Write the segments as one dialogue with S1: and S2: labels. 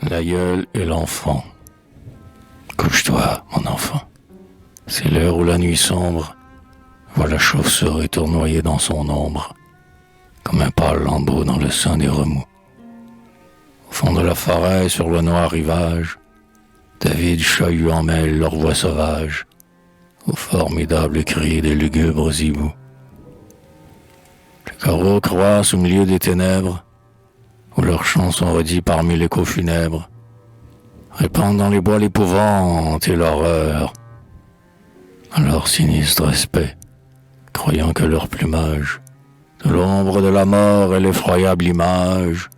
S1: L'aïeul et l'enfant. Couche-toi, mon enfant. C'est l'heure où la nuit sombre voit la chauve-souris tournoyer dans son ombre, comme un pâle lambeau dans le sein des remous. Au fond de la forêt, sur le noir rivage, David Chahut en mêle leur voix sauvage, au formidable cri des lugubres hiboux. Les corbeaux croissent au milieu des ténèbres, où leurs chants sont redits parmi l'écho funèbre, répandent dans les bois l'épouvante et l'horreur. À leur sinistre aspect, croyant que leur plumage, de l'ombre de la mort est l'effroyable image,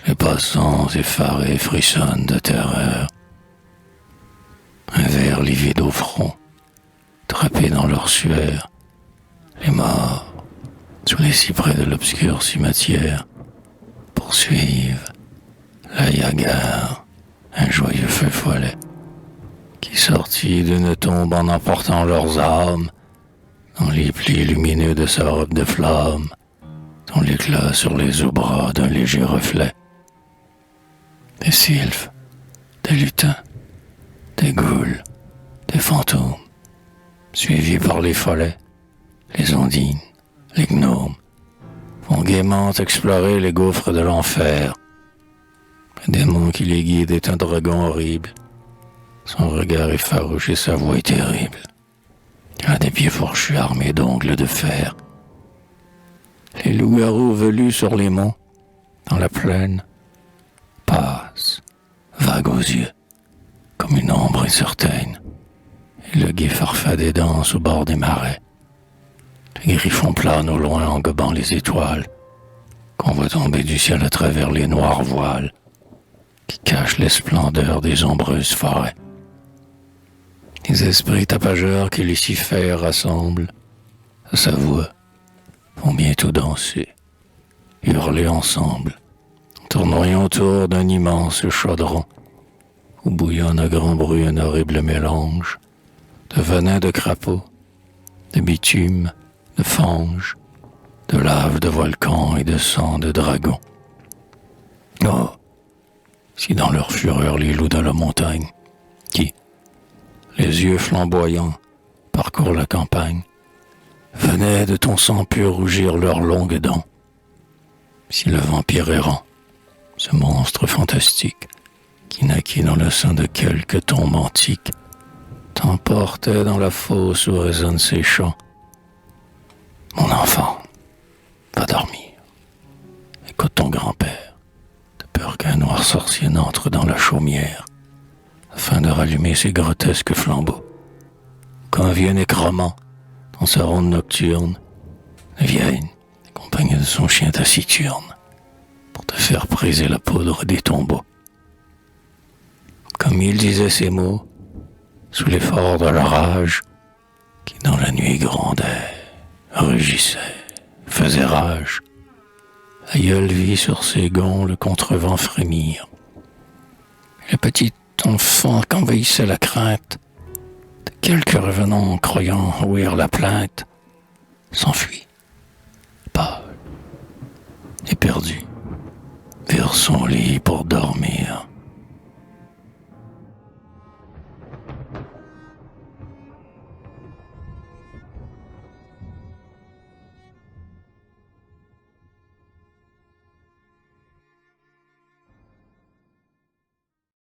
S1: les passants effarés frissonnent de terreur. Un ver livide au front, drapé dans leur sueur, les morts, sous les cyprès de l'obscur cimetière, poursuivent, l'œil hagard, un joyeux feu follet, qui sortit d'une tombe en emportant leurs âmes, dans les plis lumineux de sa robe de flamme, dont l'éclat sur les bras d'un léger reflet. Des sylphes, des lutins, des goules, des fantômes, suivis par les follets, les ondines, les gnomes, vont gaiement explorer les gouffres de l'enfer. Le démon qui les guide est un dragon horrible. Son regard est farouche et sa voix est terrible. Il a des pieds fourchus armés d'ongles de fer. Les loups-garous velus sur les monts, dans la plaine, passent, vagues aux yeux, comme une ombre incertaine, et le guet farfadet danse au bord des marais. Les griffons planent au loin en gobant les étoiles, qu'on voit tomber du ciel à travers les noirs voiles, qui cachent les splendeurs des ombreuses forêts. Les esprits tapageurs que Lucifer rassemble, à sa voix, vont bientôt danser, hurler ensemble, tournoyant autour d'un immense chaudron, où bouillonne à grand bruit un horrible mélange de venin de crapaud, de bitume, de fange, de lave de volcan et de sang de dragon. Oh, si dans leur fureur les loups de la montagne, qui, les yeux flamboyants, parcourent la campagne, venaient de ton sang pur rougir leurs longues dents. Si le vampire errant, ce monstre fantastique, qui naquit dans le sein de quelque tombe antique, t'emportait dans la fosse où résonnent ses chants. Mon enfant, va dormir. Écoute ton grand-père, de peur qu'un noir sorcier n'entre dans la chaumière, afin de rallumer ses grotesques flambeaux. Qu'un vieux nécromant, dans sa ronde nocturne, ne vienne, accompagné de son chien taciturne, pour te faire briser la poudre des tombeaux. Comme il disait ces mots, sous l'effort de la rage, qui dans la nuit grondait, rugissait, faisait rage, Aïeul vit sur ses gonds le contrevent frémir. Le petit enfant qu'envahissait la crainte de quelques revenants croyant ouïr la plainte s'enfuit, pâle, éperdu, vers son lit pour dormir.